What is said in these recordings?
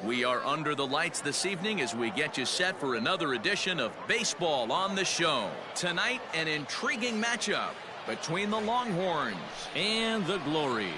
We are under the lights this evening as we get you set for another edition of Baseball on the Show. Tonight, an intriguing matchup between the Longhorns and the Glory.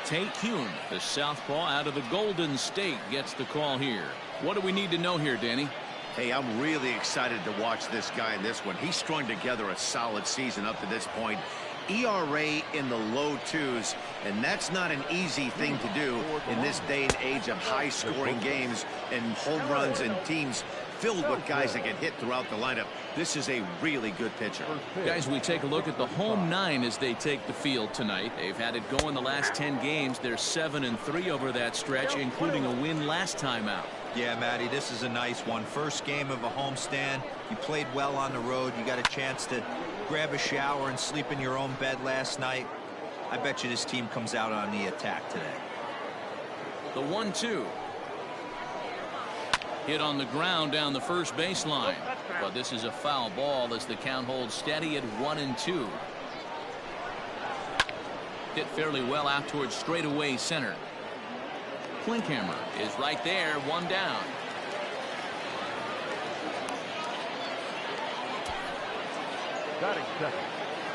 Tate Kuhn, the southpaw out of the Golden State, gets the call here. What do we need to know here, Danny? Hey, I'm really excited to watch this guy in this one. He's strung together a solid season up to this point. ERA in the low 2s, and that's not an easy thing to do in this day and age of high-scoring games and home runs and teams filled with guys that get hit throughout the lineup. This is a really good pitcher. Guys, we take a look at the home 9 as they take the field tonight. They've had it go in the last 10 games. They're 7-3 over that stretch, including a win last time out. Yeah, Matty, this is a nice one. First game of a homestand. You played well on the road. You got a chance to grab a shower and sleep in your own bed last night. I bet you this team comes out on the attack today. The 1-2. Hit on the ground down the first baseline. But this is a foul ball as the count holds steady at 1-2. Hit fairly well out towards straightaway center. Klinkhammer is right there, one down.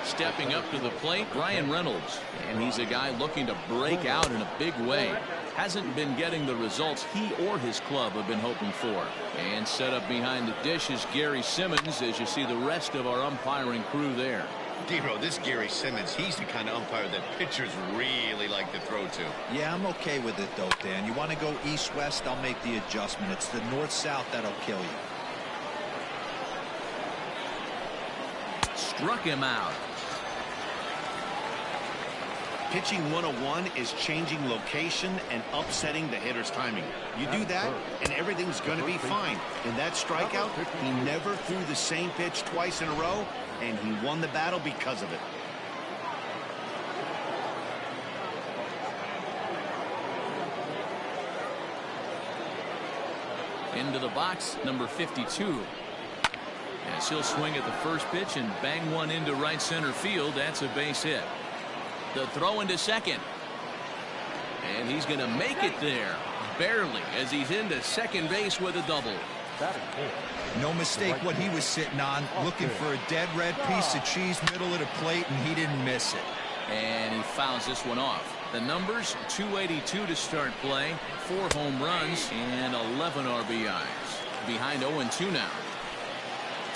Stepping up to the plate, Ryan Reynolds. And he's a guy looking to break out in a big way. Hasn't been getting the results he or his club have been hoping for. And set up behind the dish is Gary Simmons as you see the rest of our umpiring crew there. D-Row, this Gary Simmons, he's the kind of umpire that pitchers really like to throw to. Yeah, I'm okay with it, though, Dan. You want to go east-west, I'll make the adjustment. It's the north-south that'll kill you. Struck him out. Pitching 101 is changing location and upsetting the hitter's timing. You do that, and everything's going to be fine. In that strikeout, he never threw the same pitch twice in a row, and he won the battle because of it. Into the box, number 52. As he'll swing at the first pitch and bang one into right center field. That's a base hit. The throw into second. And he's going to make it there. Barely, as he's into second base with a double. No mistake what he was sitting on. Looking for a dead red piece of cheese middle of the plate, and he didn't miss it. And he fouls this one off. The numbers, 282 to start play, 4 home runs, and 11 RBIs. Behind 0-2 now.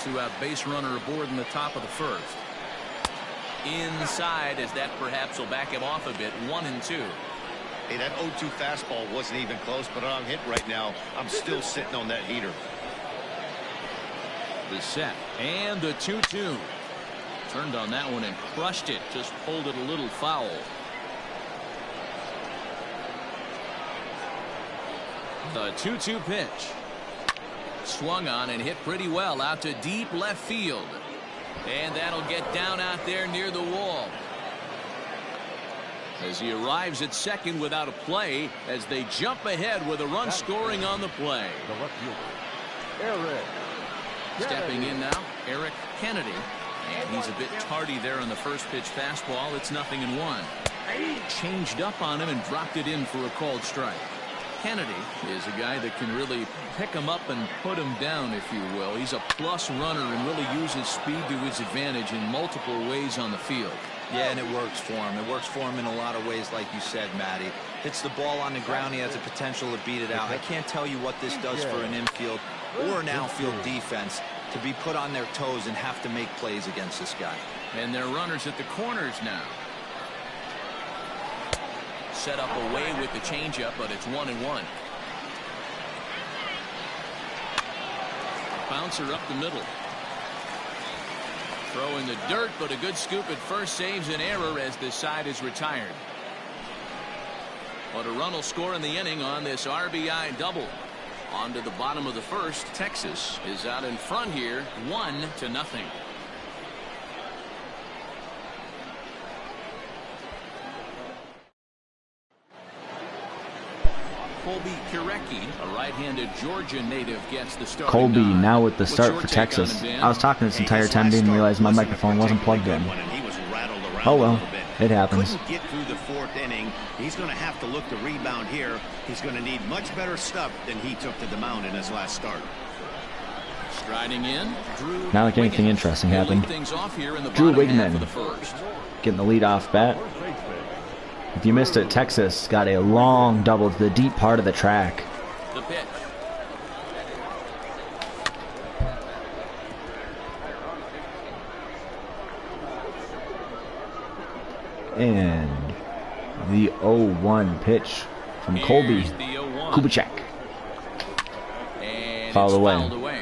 2-out base runner aboard in the top of the first. Inside, as that perhaps will back him off a bit. 1-2. Hey, that 0-2 fastball wasn't even close, but on hit right now, I'm still sitting on that heater. The set and the 2-2. Turned on that one and crushed it. Just pulled it a little foul. The 2-2 pitch. Swung on and hit pretty well out to deep left field. And that'll get down out there near the wall. As he arrives at second without a play as they jump ahead with a run scoring on the play. Stepping in now, Eric Kennedy. And he's a bit tardy there on the first pitch fastball. It's 0-1. Changed up on him and dropped it in for a called strike. Kennedy is a guy that can really pick him up and put him down, if you will. He's a plus runner and really uses speed to his advantage in multiple ways on the field. Yeah, and it works for him. It works for him in a lot of ways, like you said, Matty. Hits the ball on the ground. He has the potential to beat it out. I can't tell you what this does for an infield or an outfield defense to be put on their toes and have to make plays against this guy. And they're runners at the corners now. Set up away with the changeup, but it's 1-1. Bouncer up the middle. Throw in the dirt, but a good scoop at first saves an error as this side is retired. But a run will score in the inning on this RBI double. On to the bottom of the first. Texas is out in front here, 1-0. Colby Kirecki, a right-handed Georgia native, gets the start. Colby now with the start for Texas. I was talking this entire time, didn't realize my microphone wasn't plugged in. Oh well, it happens. Couldn't get through the fourth inning. He's going to have to look to rebound here. He's going to need much better stuff than he took to the mound in his last start. Striding in, Drew Not like anything Wiggins. interesting He'll happened. lead things off here in the Drew bottom half Wigman of the first. getting the lead off bat. If you missed it, Texas got a long double to the deep part of the track. The pitch. And the 0-1 pitch from Colby Here's the 0-1. Kubicek. And Fouled it's away. fouled away.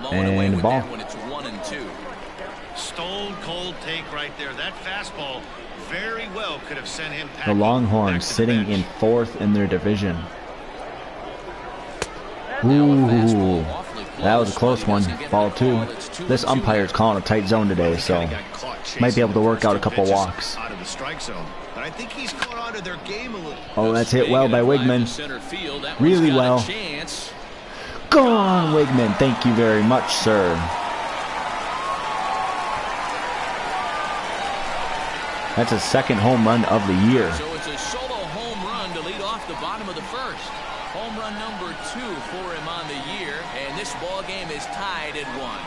Blowing away And with ball. that when it's 1-2. Stone cold take right there. That fastball very well could have sent him The packing Longhorns back to the sitting bench. in 4th in their division. Now a Ooh, fastball awfully that was a close, close but one. he doesn't get Ball the 2. call. It's 2-2 This umpire's now. calling a tight zone today, He so kinda got caught might be able to chasing work the out a first couple two pitches walks. out of the strike zone. But I think he's caught onto their game a little. Oh, that's hit well by Wigman. Center field. That Really one's got a well. chance. Gone, Wigman. Thank you very much, sir. That's his second home run of the year. So it's a solo home run to lead off the bottom of the first. Home run number 2 for him on the year, and this ball game is tied at 1.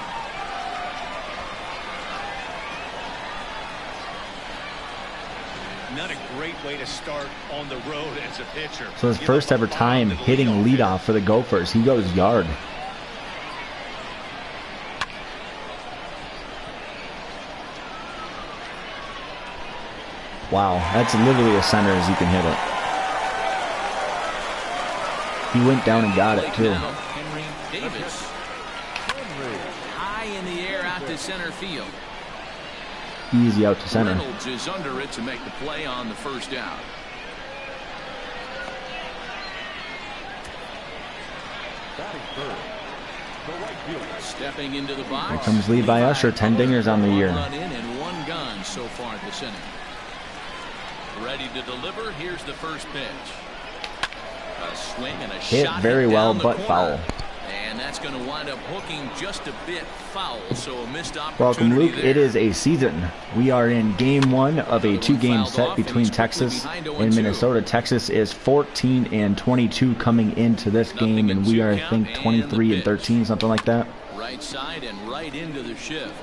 Not a great way to start on the road as a pitcher. So his first ever time hitting leadoff for the Gophers. He goes yard. Wow, that's literally as center as you can hit it. He went down and got it too. Now, Henry Davis. High in the air out to center field. Easy out to center. Reynolds is under it to make the play on the first out. Stepping into the box. Here comes lead by Usher. 10 dingers on the year. One run in and 1 gun so far this inning. Ready to deliver. Here's the first pitch. A swing and a Hit shot very down well, the but corner. foul. And that's going to wind up hooking just a bit foul. So a missed opportunity. Welcome, Luke. there. It is a season. We are in game 1 of a 2-game set between Texas and Minnesota. Texas is 14-22 coming into this game, and we are, I think, 23-13, something like that. Right side and right into the shift.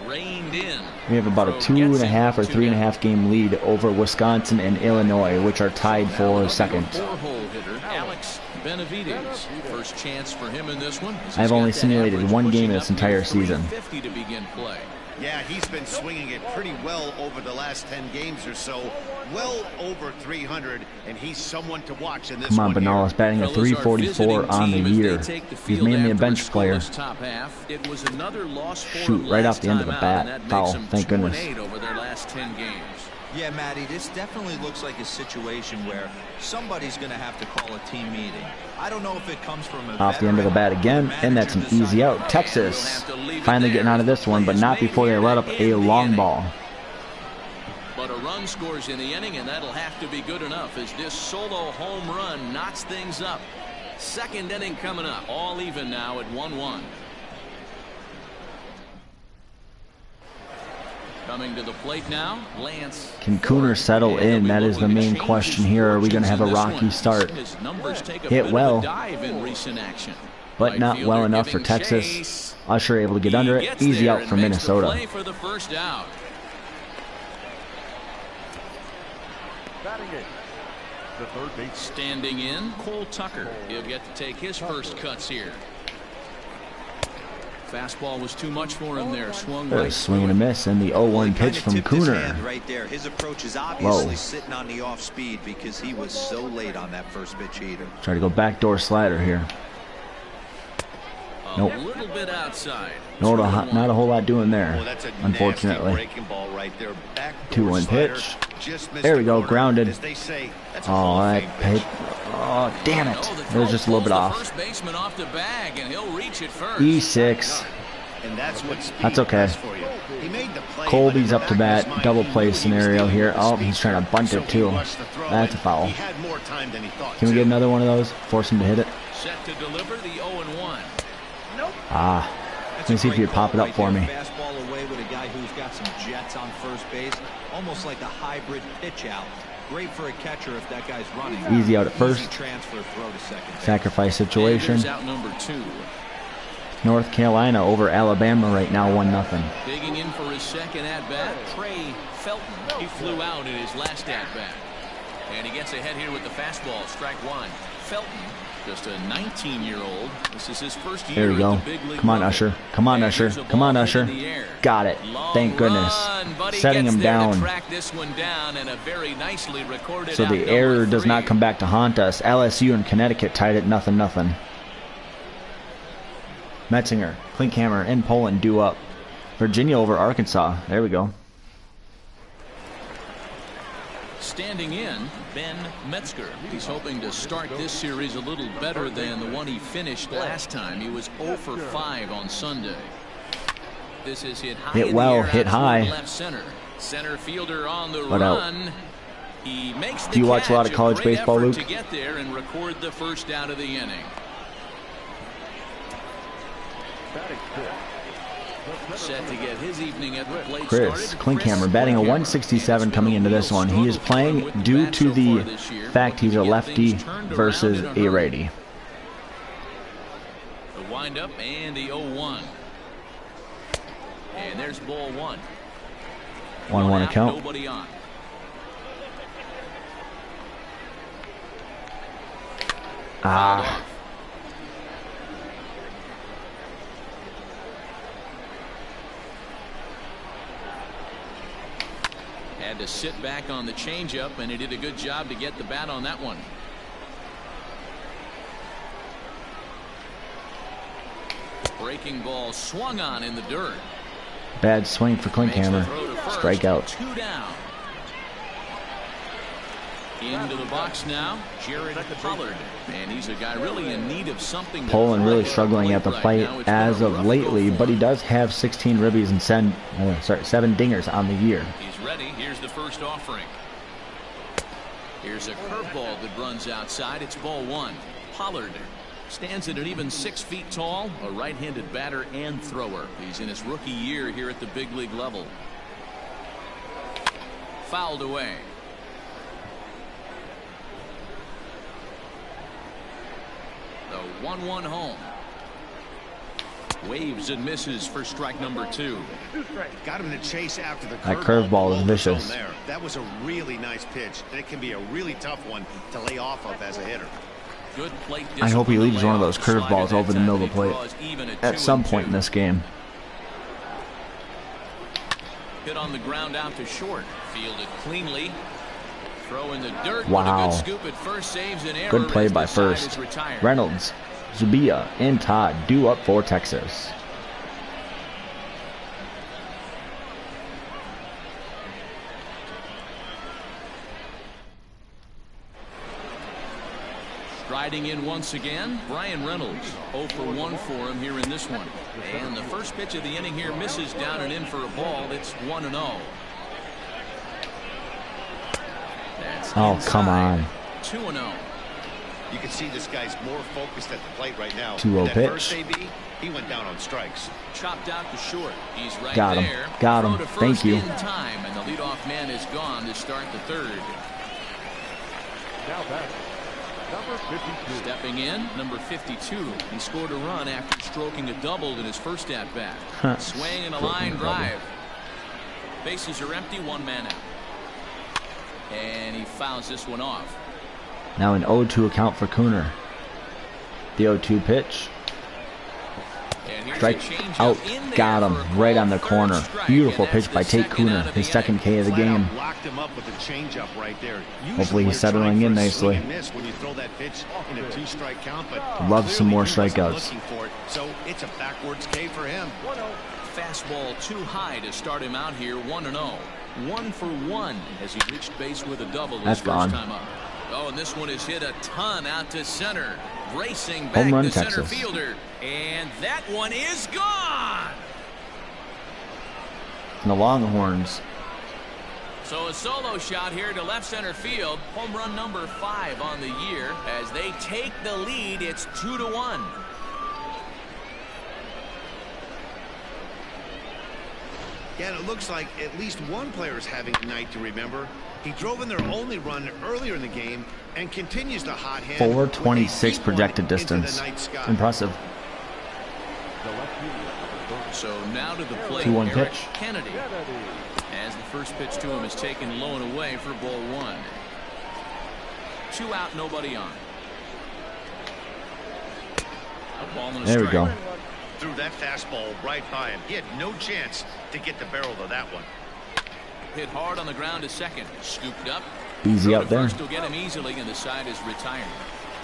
Reined in. We have about a 2.5 or 3.5 game lead over Wisconsin and Illinois, which are tied for second. Four-hole hitter Alex Benavides. First chance for him in this one. I've only simulated 1 game this entire season. 50 to begin play. Yeah, he's been swinging it pretty well over the last 10 games or so. Well over 300, and he's someone to watch in this Come on, one here. Benalis batting a Fellas, our 344 on the visiting team, year. as they take the He's field mainly a after bench player. scoreless top half. It was another loss for Shoot, them right last off the end of time the out, bat. and that makes Foul, them thank goodness. 2-8 over their last 10 games. Yeah, Matty, this definitely looks like a situation where somebody's going to have to call a team meeting. I don't know if it comes from a Off the end of the bat again, and that's an easy out. Texas finally getting out of this one, but not before they let up a long ball. But a run scores in the inning, and that'll have to be good enough as this solo home run knots things up. Second inning coming up. All even now at 1-1. Coming to the plate now, Lance. Can Cooner settle in? That is the main question here. Are we going to have a rocky start? His numbers take a Hit bit well, of a dive in recent action. but not Right well fielder enough for giving Texas. chase. Usher able to get under He it. gets Easy there out and for makes the Minnesota. play for the first out. The third base. Standing in, Cole Tucker. He'll get to take his first cuts here. Fastball was too much for him there. Swung A right swing and a miss, and the 0-1 pitch from Cooner. Right there. His approach is obviously Whoa. sitting on the off speed because he was so late on that first pitch heater. Try to go backdoor slider here. a Nope. little bit outside. Not a whole lot doing there, Well, that's a unfortunately. nasty breaking ball right there. Back 2-1 slider, pitch. just missed There we the go, corner. grounded. As they say, that's a Oh, Hall of that Fame pitch. pitch. Oh, damn it. No, the It throw was just a little pulls bit the off. First baseman off the bag, and he'll reach it first. E6. and that's what speed That's okay. does for you. He made the play, Colby's but in up to the back bat. of his mind, Double he play knew he was scenario dealing here. with Oh, speed. he's trying to bunt So it he too. rushed the throw, That's a and foul. He had more time than he thought. Can we to. get another one of those? Force him to hit it. Set to deliver the 0-1. Ah. Let me see if you pop it up for me. Fastball away with a guy who's got some jets on first base, almost like a hybrid pitch out. Great for a catcher if that guy's running. Easy out at first. Easy transfer throw to second. Sacrifice situation. Here's out number 2. North Carolina over Alabama right now, 1-0. Digging in for his second at-bat, Trey Felton. He flew out in his last at-bat. And he gets ahead here with the fastball, strike 1. Felton, just a 19-year-old. This is his first year. There we go. At the big league Come on, level. Usher. Come on, And Usher. here's a Come on, ball Usher. hit in the air. Got it. Long Thank goodness. run, but he Setting gets him there to down. track this one down, and a very nicely recorded So out the number error does 3. not come back to haunt us. LSU and Connecticut tied it 0-0. Metzinger, Klinkhammer, and Poland due up. Virginia over Arkansas. There we go. Standing in, Ben Metzger. He's hoping to start this series a little better than the one he finished last time. He was 0 for 5 on Sunday. This is hit high. Hit well, in the air hit out high. toward left center. Center fielder on the But out. run. He makes the Do you watch a lot of catch. college Great baseball, effort Luke? to get there and record the first out of the inning. Set to get his evening at the plate Chris started. Klinkhammer batting a 167 coming into this one. He is playing due to the fact he's a lefty versus a righty. The windup and the 0-1. And there's ball 1. 1-1 out, account. Nobody on. Ah. Had to sit back on the changeup, and he did a good job to get the bat on that one. Breaking ball swung on in the dirt. Bad swing for Klinkhammer. Strikeout. 2 down. Into the box now, Jared Pollard, and he's a guy really in need of something. Poland really struggling at the plate as of lately, but he does have 16 ribbies and 7 dingers on the year. He's ready. Here's the first offering. Here's a curveball that runs outside. It's ball 1. Pollard stands at an even 6 feet tall, a right-handed batter and thrower. He's in his rookie year here at the big league level. Fouled away. The 1-1 home. Waves and misses for strike number 2. Got him to chase after the That curveball is vicious. There. That was a really nice pitch, and it can be a really tough one to lay off of as a hitter. Good plate I hope he leaves one of those discipline to lay off curveballs the over the slider middle of the that plate draws even at some point in this game. Hit on the ground out to short. Fielded cleanly. Throw in the dirt. Wow. With a good scoop at first, saves an error. Good play as by the side first. is retired. Reynolds, Zubia, and Todd due up for Texas. Striding in once again, Brian Reynolds. 0 for 1 for him here in this one. And the first pitch of the inning here misses down and in for a ball. It's 1-0. That's Oh, inside. come on. 2-0. You can see this guy's more focused at the plate right now. 2-0 That pitch. first AB, he went down on strikes. Chopped out to short. He's right Got him. there. Got him. Throw to Thank first you. in time, and the leadoff man is gone to start the third. Now back, number 52. Stepping in, number 52. He scored a run after stroking a double in his first at-bat. Swing and a line drive. Bases are empty, 1 man out. And he fouls this one off. Now an 0-2 account for Cooner. The 0-2 pitch. And here's Strike a changeup out. in there Got him for a right called on the third corner. strike, Beautiful and that's pitch by the Tate second out Cooner. of His the second inning. K of the Flat out game. locked him up with a changeup right there. Usually Hopefully he's you're settling trying in for a nicely. swing and miss when you throw that pitch in a 2-strike count, but Love some clearly more he wasn't strikeouts. looking for it, so it's a backwards K for him. Fastball too high to start him out here. 1-0. 1 for 1 as he reached base with a double his That's first gone. time up. Oh, and this one is hit a ton out to center. Racing back Home run, the center Texas. fielder. And that one is gone. And the Longhorns. So a solo shot here to left center field. Home run number 5 on the year. As they take the lead, it's 2-1. Yeah, and it looks like at least one player is having a night to remember. He drove in their only run earlier in the game and continues to hot hand. 426 projected distance. Impressive. So now to the plate, 2-1 Eric pitch. Kennedy. As the first pitch to him is taken low and away for ball 1. 2 out, nobody on. A ball and a There we strike. go. Threw that fastball right by him. He had no chance to get the barrel to that one. Hit hard on the ground to second. Scooped up. Easy Throw out to there. first will get him easily, and the side is retired.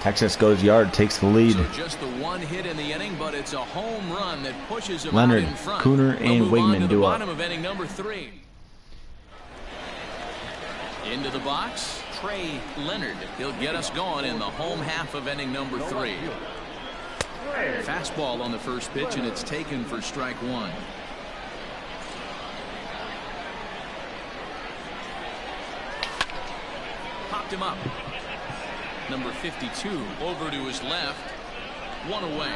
Texas goes yard, takes the lead. So just the one hit in the inning, but it's a home run that pushes him Leonard, out in front. Cooner, We'll and move on Wigman to do the it. bottom of inning number 3. Into the box, Trey Leonard. He'll get us going in the home half of inning number 3. Fastball on the first pitch, and it's taken for strike 1. Popped him up. Number 52 over to his left. 1 away.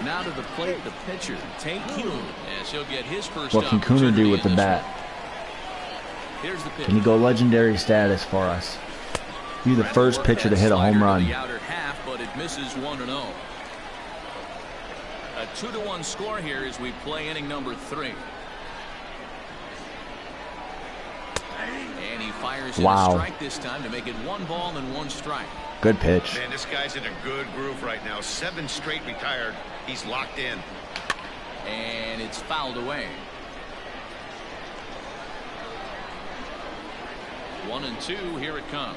Now to the plate, the pitcher, Tate Kuhn, as he'll get his first What can Cooner do with the bat? Here's the pitch. Can he go legendary status for us? Be the first pitcher to hit a home run. The outer half, but it misses 1-0. A 2-1 score here as we play inning number 3. And he fires in a strike this time to make it 1 ball and 1 strike. Good pitch. Man, this guy's in a good groove right now. 7 straight retired. He's locked in. And it's fouled away. 1-2. Here it comes.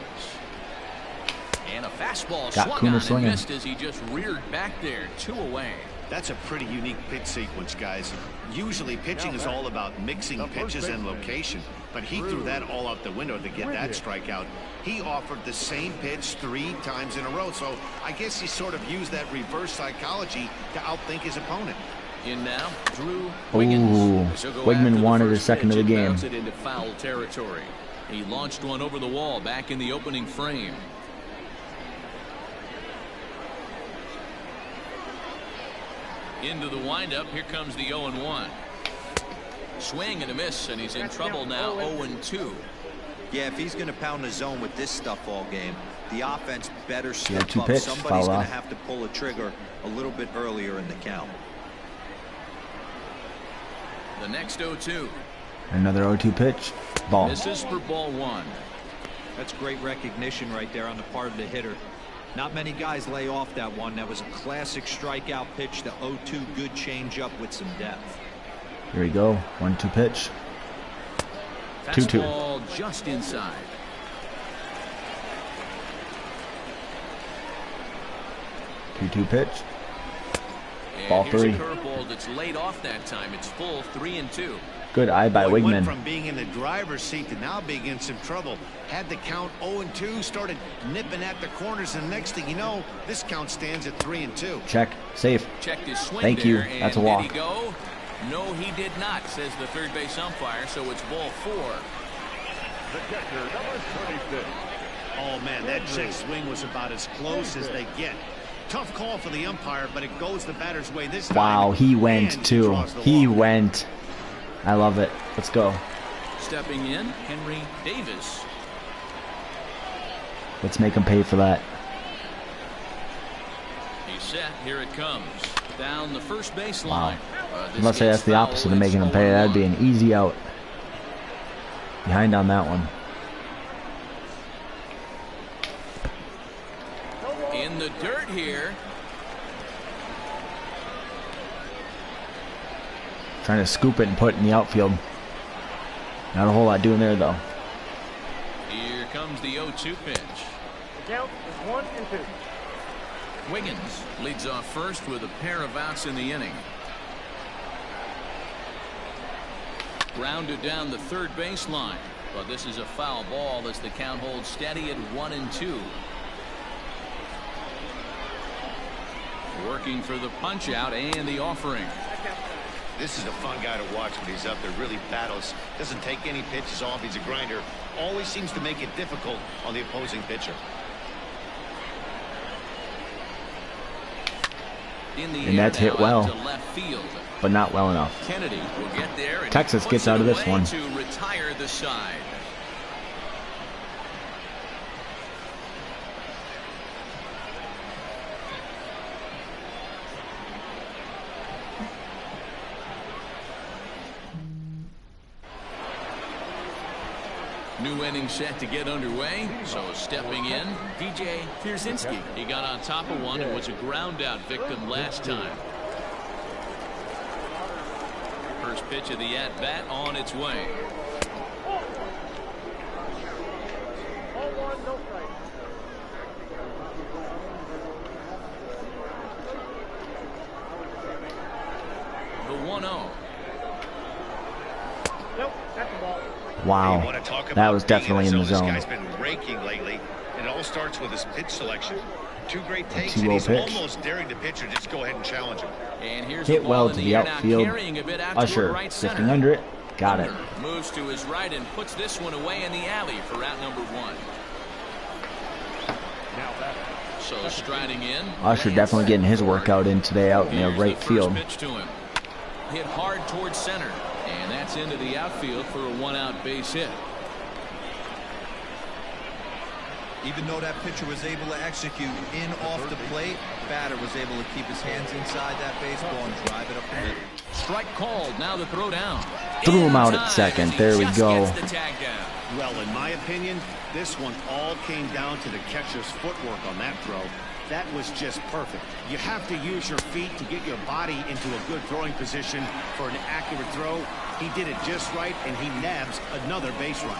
And a fastball Got swung Cooner on swinging. and missed as he just reared back there. 2 away. That's a pretty unique pitch sequence, guys. Usually pitching is all about mixing pitches and location, but he threw that all out the window to get that strikeout. He offered the same pitch 3 times in a row, so I guess he sort of used that reverse psychology to outthink his opponent. In now, Drew Wiggins. So go Wigman after the wanted his first second pitch of the and game. bounce it into foul territory. He launched one over the wall back in the opening frame. Into the windup. Here comes the 0-1. Swing and a miss, and he's in trouble now. 0-2. Yeah, if he's going to pound the zone with this stuff all game, the offense better step 2 up. pitch, Somebody's foul going off. to have to pull a trigger a little bit earlier in the count. The next 0-2. Another 0-2 pitch. Ball. Misses for ball 1. That's great recognition right there on the part of the hitter. Not many guys lay off that one. That was a classic strikeout pitch. The 0-2 good changeup with some depth. Here we go. 1-2 pitch. 2-2. Fastball just inside. Two pitch. And Ball here's 3. a curveball that's laid off that time. It's full 3-2. Good eye by Boy, went Wigman. from being in the driver's seat to now being in some trouble. Had the count 0-2, started nipping at the corners, and next thing you know, this count stands at 3-2. Check. Safe. Checked his swing Thank you. there, and That's a walk. did he go? No, he did not, says the third base umpire, so it's ball 4. The catcher, number 26. Oh, man, that check swing was about as close as they get. Tough call for the umpire, but it goes the batter's way this time. Wow, he And went too. draws the He walk. went. I love it. Let's go. Stepping in, Henry Davis. Let's make him pay for that. He's set. Here it comes. Down the first baseline. Wow. This Unless say gets that's the foul. opposite of It's making him pay. 0-1. That'd be an easy out. Behind on that one. In the dirt here. Trying to scoop it and put it in the outfield. Not a whole lot doing there though. Here comes the 0-2 pitch. The count is 1-2. Wiggins leads off first with a pair of outs in the inning. Grounded down the third baseline, but this is a foul ball as the count holds steady at 1-2. Working for the punch out and the offering. This is a fun guy to watch when he's up there. Really battles. Doesn't take any pitches off. He's a grinder. Always seems to make it difficult on the opposing pitcher. And that's hit well, but not well enough. Kennedy will get there, and Texas gets out of this one. To retire the side. New inning set to get underway. So stepping in, DJ Pierzynski. He got on top of one and was a ground out victim last time. First pitch of the at bat on its way. The 1-0. Nope, that's the ball. Wow, that was definitely in the zone. This guy's been raking lately. It all starts with his pitch selection. Two great takes, and and he's pitch. almost daring the pitcher just go ahead and challenge him. And here's Hit the well ball to in the air now, outfield. carrying a bit out Usher toward right sifting center. under it. Got it. Moves to his right and puts this one away in the alley for out number 1. So striding in. Usher definitely getting his workout in today out in the Here's right the field. Pitch to him. Hit hard towards center. And that's into the outfield for a 1-out base hit. Even though that pitcher was able to execute in off the plate, batter was able to keep his hands inside that baseball and drive it up the middle. Strike called. Now the throw down. Threw him out In at second. time, There we just go. gets the tag down. Well, in my opinion, this one all came down to the catcher's footwork on that throw. That was just perfect. You have to use your feet to get your body into a good throwing position for an accurate throw. He did it just right, and he nabs another base run.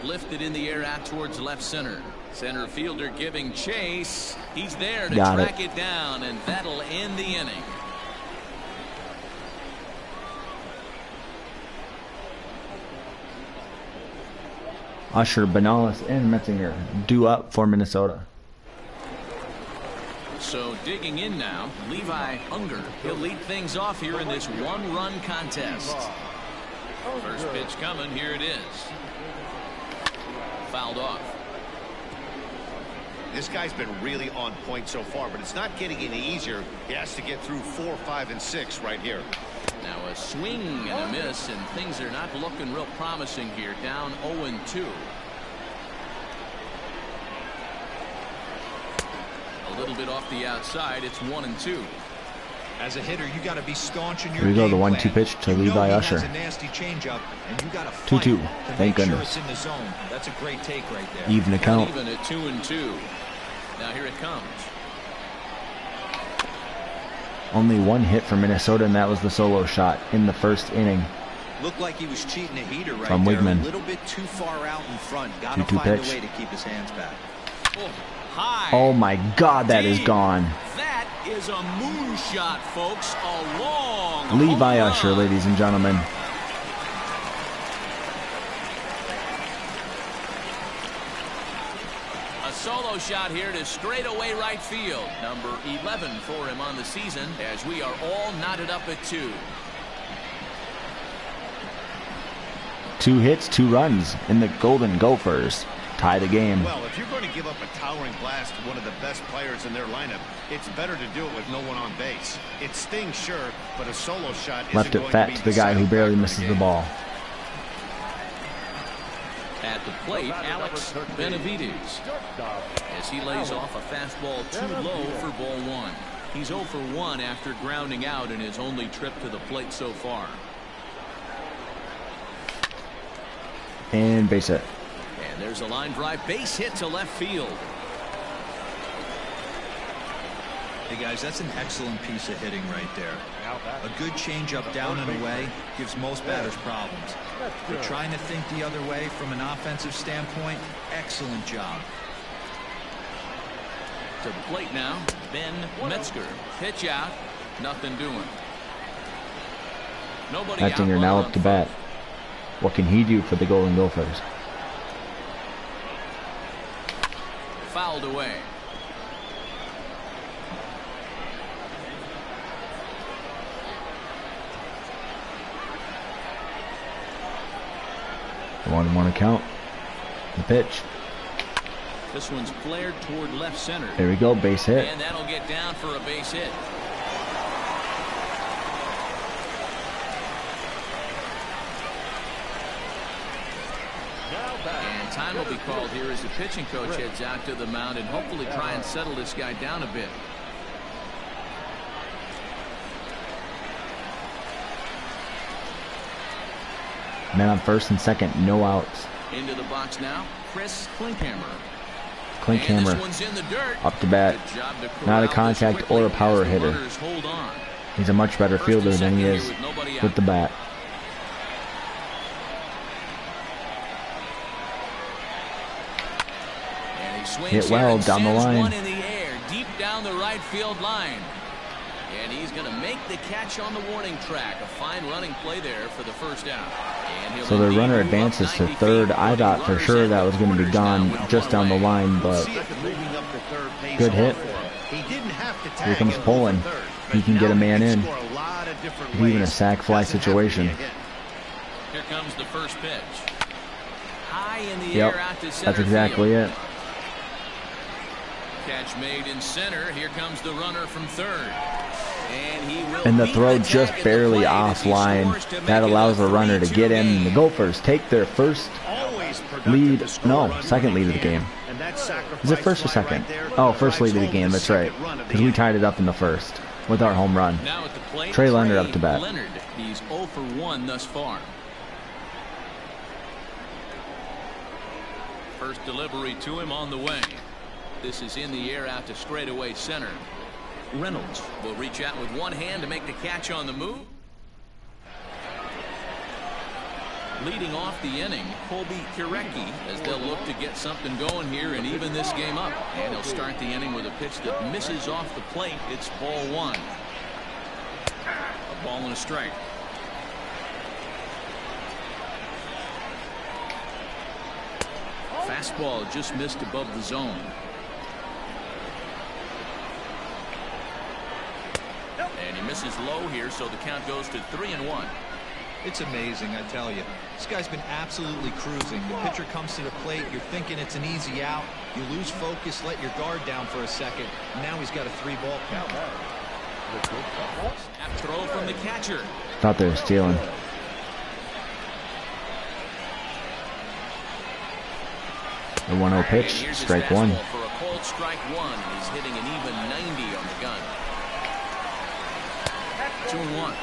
Lifted in the air out towards left center. Center fielder giving chase. He's there to Got track it down, and that'll end the inning. Usher, Benales, and Metzinger due up for Minnesota. So digging in now, Levi Unger. He'll lead things off here in this one-run contest. First pitch coming. Here it is. Fouled off. This guy's been really on point so far, but it's not getting any easier. He has to get through 4, 5, and 6 right here. Now a swing and a miss, and things are not looking real promising here. Down 0-2. A little bit off the outside. It's 1-2. As a hitter, you got to be staunch in your Here we go, the game 1-2 plan. pitch to You know Levi he Usher. has a nasty changeup, and you got to 2-2. to Thank make sure goodness. it's in the zone. That's a great take right there. Even account. Even at 2-2. Now here it comes. Only one hit for Minnesota, and that was the solo shot in the first inning. Looked like he was cheating a heater right From there. Wigman. A little bit too far out in front. Got to 2-2 find pitch. a way to keep his hands back. Oh, high. Oh my God, that is Deep. gone. That is a moonshot, folks. A long Levi home Usher, run. ladies and gentlemen. A solo shot here to straightaway right field. Number 11 for him on the season, as we are all knotted up at 2. 2 hits, 2 runs, and the Golden Gophers tie the game. Well, if you're going to give up a towering blast to one of the best players in their lineup, it's better to do it with no one on base. It stings, sure, but a solo shot isn't Left it going fat to be to the guy who deciding barely factor misses in the game. ball. At the plate, Alex Benavides, as he lays off a fastball too low for ball 1. He's 0 for 1 after grounding out in his only trip to the plate so far. And base hit. And there's a line drive base hit to left field. Hey guys, that's an excellent piece of hitting right there. A good changeup down and away gives most batters problems. But trying to think the other way from an offensive standpoint, excellent job. To the plate now, Ben Metzger. Pitch out, nothing doing. Nobody out, Metzinger one now on up to bat. What can he do for the Golden Gophers? Fouled away. The 1-1 count. The pitch. This one's flared toward left center. There we go, base hit. And that'll get down for a base hit. And time will be called here as the pitching coach heads out to the mound and hopefully try and settle this guy down a bit. Man on first and second, no outs. Into the box now, Chris Klinkhammer. Klinkhammer up to bat. Not a contact or a power hitter. He's a much better fielder than he is with the bat. Hit well down the line. One in the air, deep down the right field line. And he's going to make the catch on the warning track. A fine running play there for the first out. So the runner advances to third. I thought for sure that was going to be gone just down the line, but good hit. Here comes Poland. He can get a man in. Even a sac fly situation. Here comes the first pitch. High in the Yep, air out to center that's exactly field. it. Catch made in center. Here comes the runner from third. And the throw just barely offline. That allows the runner to get in. And the Gophers take their first lead. No, second lead of the game. Is it first or second? Oh, first lead of the game. That's right. Because we tied it up in the first with our home run. Now at the plate, Trey Leonard up to bat. Leonard, he's 0 for 1 thus far. First delivery to him on the way. This is in the air out to straightaway center. Reynolds will reach out with one hand to make the catch on the move. Leading off the inning, Colby Kirecki, as they'll look to get something going here and even this game up. And they'll start the inning with a pitch that misses off the plate. It's ball one. A ball and a strike. Fastball just missed above the zone. And he misses low here, so the count goes to 3-1. It's amazing, I tell you. This guy's been absolutely cruising. The pitcher comes to the plate, you're thinking it's an easy out. You lose focus, let your guard down for a second. And now he's got a 3-ball count. Snap throw from the catcher. Thought they were stealing. The 1-0 pitch, strike one. For a cold strike one. He's hitting an even 90 on the gun. 2-1.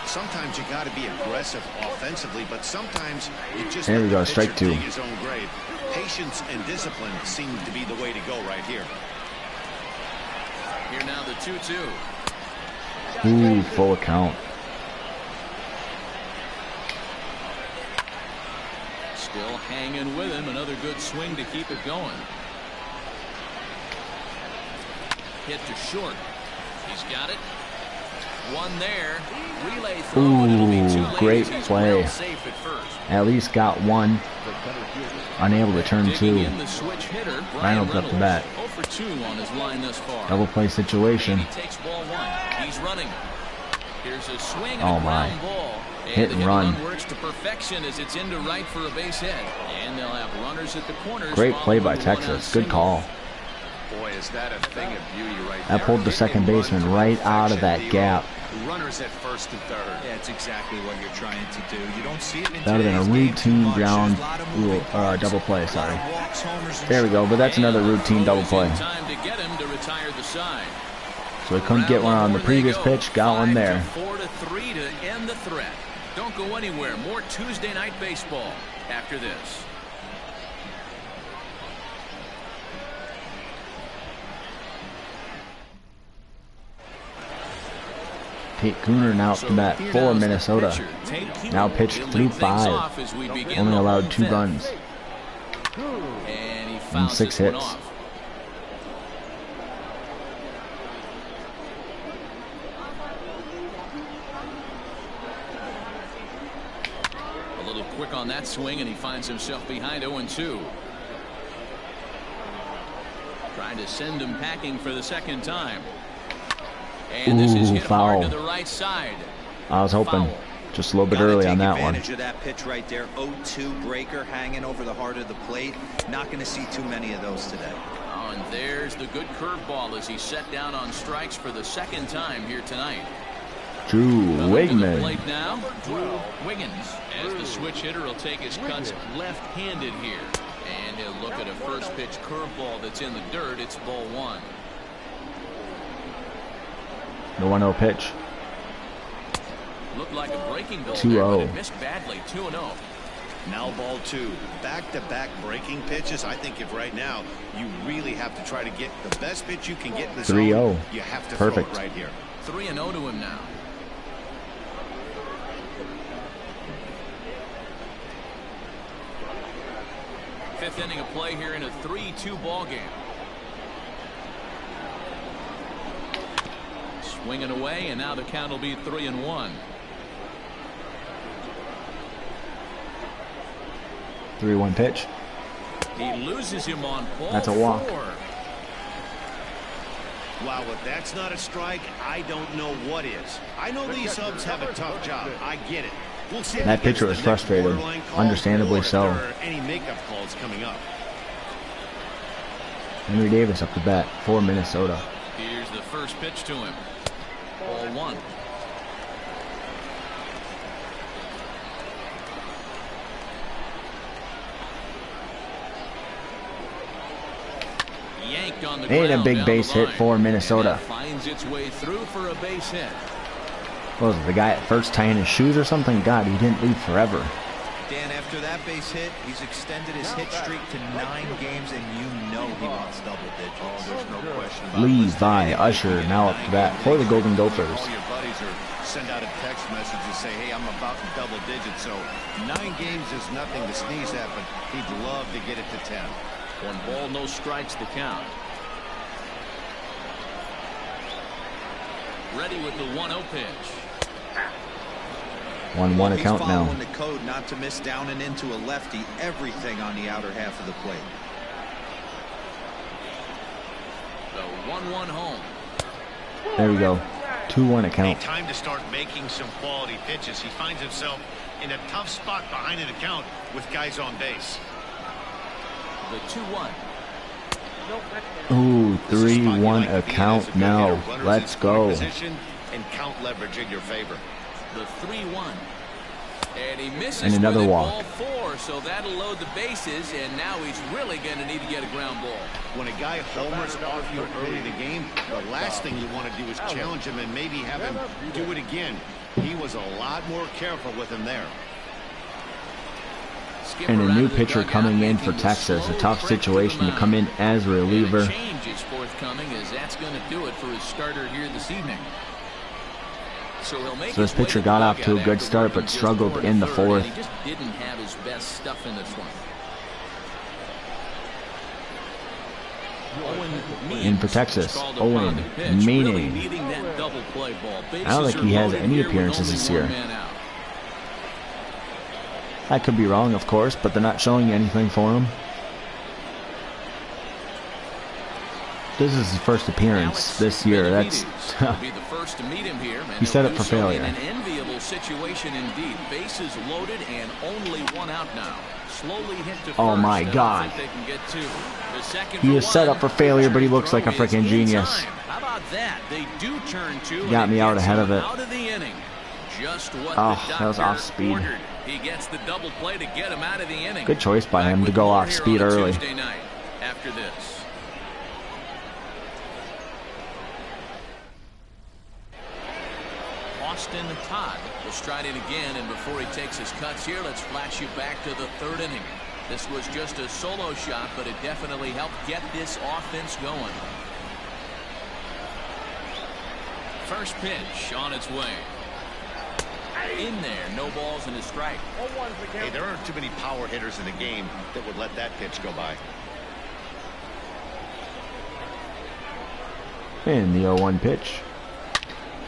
Sometimes you got to be aggressive offensively, but sometimes you just there we go, strike two. dig his own grave. Patience and discipline seem to be the way to go right here. Here now the 2-2. Ooh, full count. Still hanging with him. Another good swing to keep it going. Hit to short. He's got it. One there. Relay throw. Ooh, great play. Well safe at first. At least got one. Unable to turn two. Reynolds up the bat. 0 for 2 on his line thus far. Double play situation. He takes ball one. He's running. Here's a swing. Oh my. Ball. Hit and run. Works to perfection as it's into right for a base hit. And they'll have runners at the corners. Great play by Texas. Good call. Boy, is that a thing of beauty right That there. pulled the second baseman right out of that gap. Runners at first and third. Yeah, it's exactly what you're trying to do. You don't see it in That would have been a routine ground double play. Sorry. There we go. But that's another routine double play. Time to get him to retire the side. So we couldn't get one on the previous pitch. Got one there. 4-3 to end the threat. Don't go anywhere. More Tuesday night baseball after this. Tate Cooner now up to bat for Minnesota. Now pitched 3-5. Only allowed 2 runs. And 6 hits. Quick on that swing, and he finds himself behind 0-2. Trying to send him packing for the second time. And this is hit foul. hard to the right side. I was hoping just a little bit early on that one. Advantage of that pitch right there. 0-2 breaker hanging over the heart of the plate. Not going to see too many of those today. Oh, and there's the good curveball as he set down on strikes for the second time here tonight. Drew Wigman. Plate now, Drew Wiggins, as the switch hitter will take his cuts left-handed here. And he'll look at a first pitch curveball that's in the dirt. It's ball one. The 1-0 pitch. Looked like a breaking ball 2-0. there, but it missed badly. 2-0. Now ball two. Back-to-back breaking pitches. I think if right now you really have to try to get the best pitch you can get in the zone, 3-0. you have to Perfect. throw it right here. 3-0 to him now. Fifth inning of play here in a 3-2 ball game. Swinging away, and now the count will be 3-1. 3-1 pitch. He loses him on ball That's a walk. 4. Wow, if that's not a strike, I don't know what is. I know these subs have a tough job. I get it. We'll see if That he gets pitcher the was next frustrated. borderline call, Understandably or if so. there are any makeup calls coming up. Henry Davis up to bat for Minnesota. Here's the first pitch to him. Ball 1. Yanked on the And a ground big down base the hit line. for Minnesota. And it finds its way through for a base hit. What was it, the guy at first tying his shoes or something? God, he didn't leave forever. Dan, after that base hit, he's extended his hit streak to 9 games, and you know he wants double digits. Oh, there's no question about it. Levi Usher now up to bat for the Golden Gophers. All your buddies or send out a text message and say, hey, I'm about to double digits. So 9 games is nothing to sneeze at, but he'd love to get it to 10. 1 ball, no strikes to count. Ready with the 1-0 pitch. 1-1 account He's now. following the code not to miss down and into a lefty. Everything on the outer half of the plate. The 1-1 home. There we go. 2-1 account. Time to start making some quality pitches. He finds himself in a tough spot behind an account with guys on base. The 2-1. Ooh, 3-1 account now. Let's go. And count leverage in your favor. The 3-1. And he misses And another with it, walk. ball 4, so that'll load the bases, and now he's really going to need to get a ground ball. When a guy homers off you early in the game, the last thing you want to do is challenge him and maybe have him do it again. He was a lot more careful with him there. And a new pitcher coming in for Texas. A tough situation to come in as a reliever. Change is forthcoming, as that's going to do it for his starter here this evening. So this pitcher got off to a good start, but struggled in the 4th. He just didn't have his best stuff in this one. In for Texas, Owen Meany. I don't think he has any appearances this year. I could be wrong, of course, but they're not showing anything for him. This is his first appearance this year. That's he's set up for failure. An enviable situation indeed. Bases loaded and only 1 out now. Slowly hit to Oh first. my God. They can get 2. The second He is set up for failure, but he looks like a throw is freaking in genius. time. How about that? They do turn 2. Got me out ahead of it. Out of the inning. Just what Oh, the that was doctor off speed. ordered. He gets the double play to get him out of the inning. Good choice by Back him to with go more off here speed on a early. Tuesday night after this. Austin Todd will stride in again, and before he takes his cuts here, let's flash you back to the 3rd inning. This was just a solo shot, but it definitely helped get this offense going. First pitch on its way. In there, no balls and a strike. Hey, there aren't too many power hitters in the game that would let that pitch go by. And the 0-1 pitch.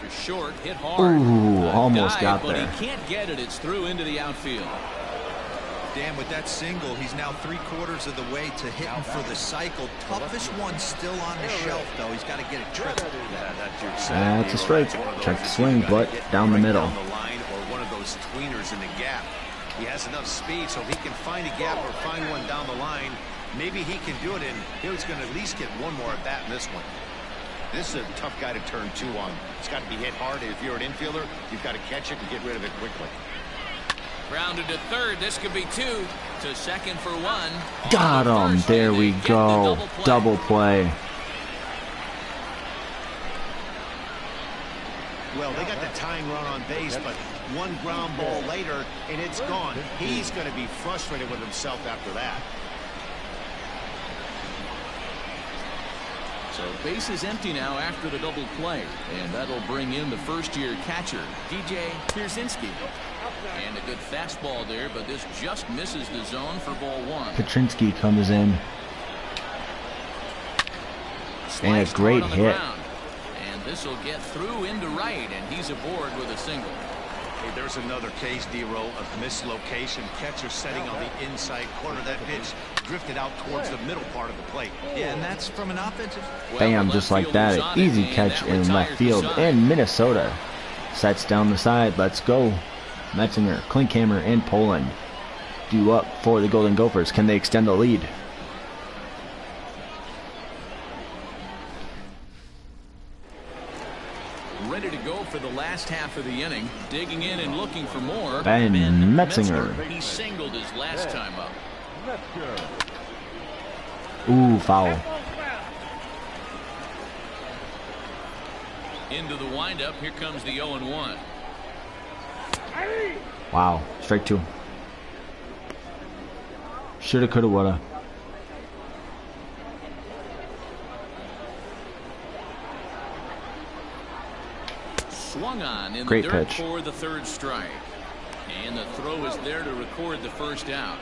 Short, hit hard. Ooh, A almost dive, got there. but he can't get it. It's through into the outfield. Dan, with that single, he's now 3/4 of the way to hitting for the cycle. Toughest one still on the shelf, though. He's got to get it triple. That's a strike. Check the swing, but down the middle. Down the line or one of those tweeners in the gap. He has enough speed, so if he can find a gap or find one down the line, maybe he can do it, and he's going to at least get one more at bat in this one. This is a tough guy to turn 2 on. It's got to be hit hard. If you're an infielder, you've got to catch it and get rid of it quickly. Grounded to third. This could be 2. To second for 1. Got him. There we go. Double play. Well, they got the tying run on base, but one ground ball later, and it's gone. He's going to be frustrated with himself after that. So base is empty now after the double play, and that'll bring in the first-year catcher, DJ Pierzynski. And a good fastball there, but this just misses the zone for ball 1. Petrinski comes in. And a great hit. And this will get through into right, and he's aboard with a single. Hey, there's another case, D-Roll, of mislocation. Catcher setting on the inside corner. That pitch drifted out towards the middle part of the plate. Yeah, and that's from an offensive. Bam, just like that. An easy catch in left field. And Minnesota sets down the side. Let's go. Metzinger, Klinkhammer, and Poland due up for the Golden Gophers. Can they extend the lead? Ready to go for the last half of the inning. Digging in and looking for more. Ben Metzinger. He singled his last time up. Ooh, foul. Into the windup. Here comes the 0-1. Wow, strike 2. Shoulda, coulda, woulda. Swung on in Great the dirt pitch. for the 3rd strike. And the throw is there to record the first out.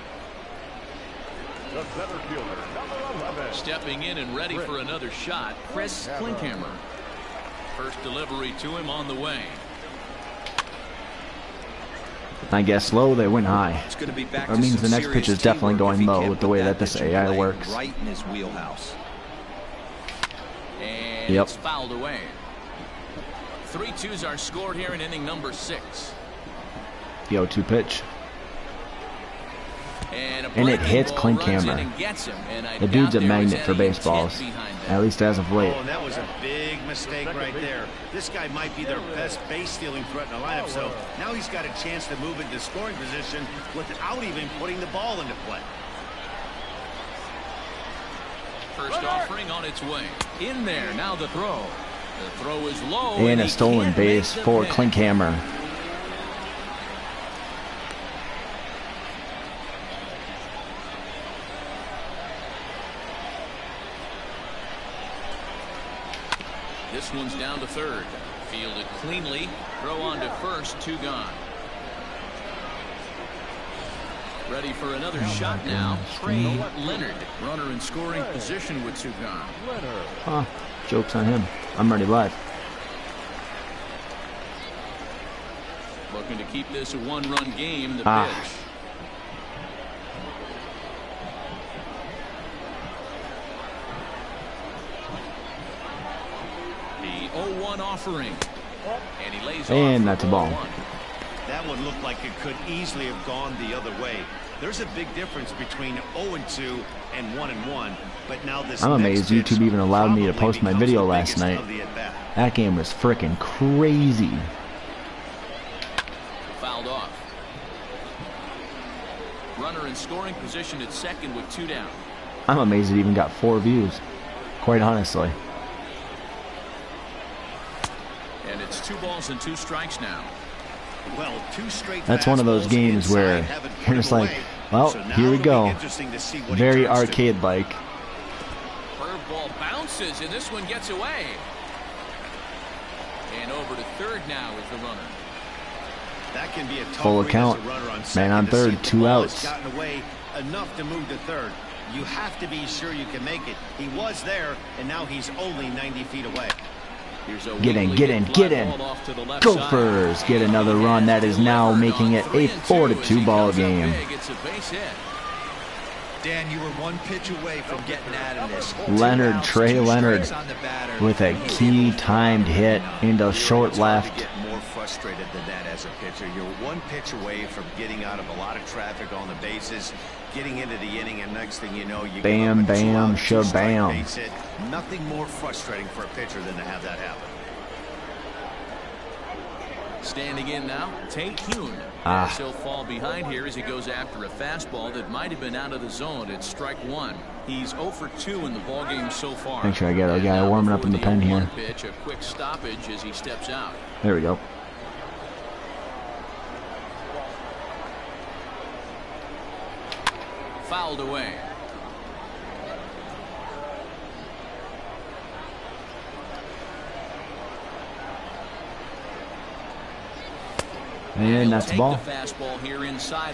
The center fielder, number 11. Stepping in and ready for another shot, Chris Klinkhammer. First delivery to him on the way. I guess low, they went high. It's going to be back That means the next pitch is definitely going low with the way that this AI works. Right in his wheelhouse. And it's fouled away. 3-2s are scored here in inning number 6. The 0-2 pitch. And it hits Klinkhammer. The dude's a magnet for baseballs, at least as of late. Oh, and that was a big mistake right there. This guy might be their best base-stealing threat in the lineup, so now he's got a chance to move into scoring position without even putting the ball into play. First offering on its way. In there, now the throw. The throw is low. And a stolen base for Klinkhammer. This one's down to 3rd. Fielded cleanly. Throw on to 1st. 2 gone. Ready for another shot now. Trey Leonard. Runner in scoring position with 2 gone. Huh. Joke's on him. I'm already live. Looking to keep this a 1-run game. The pitch. The 0-1 offering. And he lays and off that's a ball. That one looked like it could easily have gone the other way. There's a big difference between 0-2 and 1-1, but now this I'm amazed YouTube even allowed me to post my video the last night. at-bat. That game was freaking crazy. Fouled off. Runner in scoring position at 2nd with 2 down. I'm amazed it even got 4 views, quite honestly. And it's 2 balls and 2 strikes now. Well, 2 straight That's one of those fastballs games where inside haven't put you're him just like, away. well, So now here we it'll be go. interesting to see what he Very turns to. arcade-like. Curveball bounces, and this one gets away. And over to 3rd now is the runner. That can be a tough Full read as a account. runner on Man second on to third, see if the 2 ball has outs. gotten away enough to move to 3rd. You have to be sure you can make it. He was there, and now he's only 90 feet away. Get in, get in, get in. Gophers get another run. That is now making it a 4-2 ball game. Dan, you were one pitch away from getting out of this. Leonard, Trey Leonard, with a key timed hit into short left. Get more frustrated than that as a pitcher. You're one pitch away from getting out of a lot of traffic on the bases, getting into the inning, and next thing you know, you bam, bam, shabam. Nothing more frustrating for a pitcher than to have that happen. Standing in now, Tate Hune. He'll fall behind here as he goes after a fastball that might have been out of the zone. It's strike one. He's 0 for 2 in the ballgame so far. Make sure I get a guy warming up in the pen here. Pitch, a quick stoppage as he steps out. There we go. Fouled away. And that's the ball.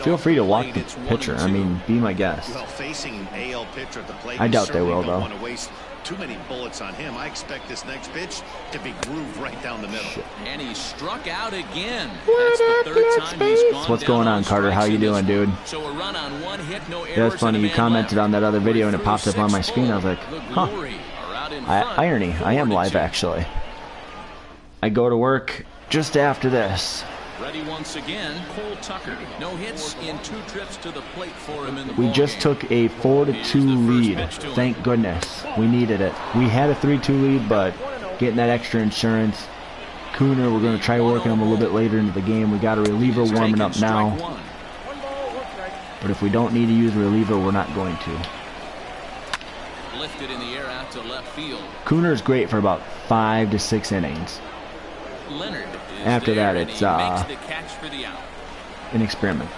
Feel free to walk the pitcher. I mean, be my guest. Well, facing an AL pitcher at the plate, I doubt they will, though. Want to waste too many bullets on him. I expect this next pitch to be grooved right down the middle. And he struck out again. That's the third time he's gone. What's going on, Carter? How you doing, dude? So a run on one hit, no errors. Yeah, it's funny. You commented on that other video and it popped up on my screen. I was like, huh. Irony. I am live, actually. I go to work just after this. Ready once again, Cole Tucker. No hits in 2 trips to the plate for him in the We just took a 4-2 lead. Thank goodness. We needed it. We had a 3-2 lead, but getting that extra insurance. Cooner, we're going to try working him a little bit later into the game. We got a reliever warming up now. But if we don't need to use a reliever, we're not going to. Lifted in the air out to left field. Cooner's great for about 5 to 6 innings. Leonard. After that, it's an experiment.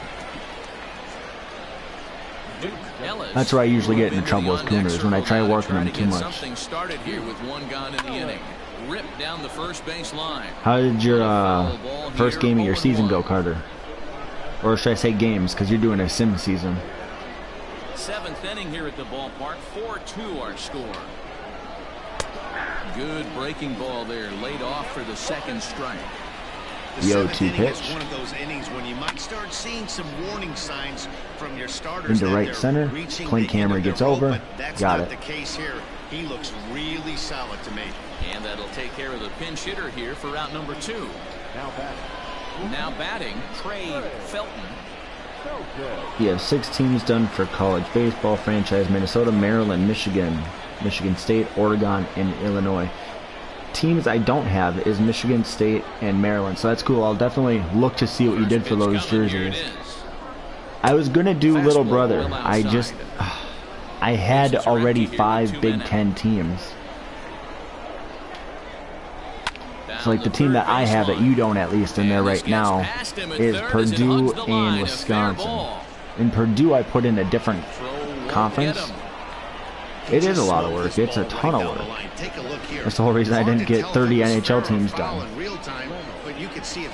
That's where I usually get into trouble with Cooners, when I try working them too much. Something started here with 1 gone in the inning. Ripped down the first base line. How did your first game of your season go, Carter? Or should I say games, because you're doing a sim season. 7th inning here at the ballpark. 4-2 our score. Good breaking ball there, laid off for the second strike. The 0-2 pitch. One of those innings when you might start seeing some warning signs from your starters. Into right center. Clint Cameron gets over. Got it. The case here. He looks really solid to me. And that'll take care of the pinch hitter here for out number 2. Now batting, Trey Felton. He has 6 teams done for college baseball franchise: Minnesota, Maryland, Michigan, Michigan State, Oregon, and Illinois. Teams I don't have is Michigan State and Maryland, so that's cool. I'll definitely look to see what you did for those jerseys. I was gonna do little brother. I had already 5 Big Ten teams. So like the team that I have that you don't, at least in there right now, is Purdue and Wisconsin. In Purdue I put in a different conference. It is a lot of work. It's a ton of work. That's the whole reason I didn't get 30 NHL teams done.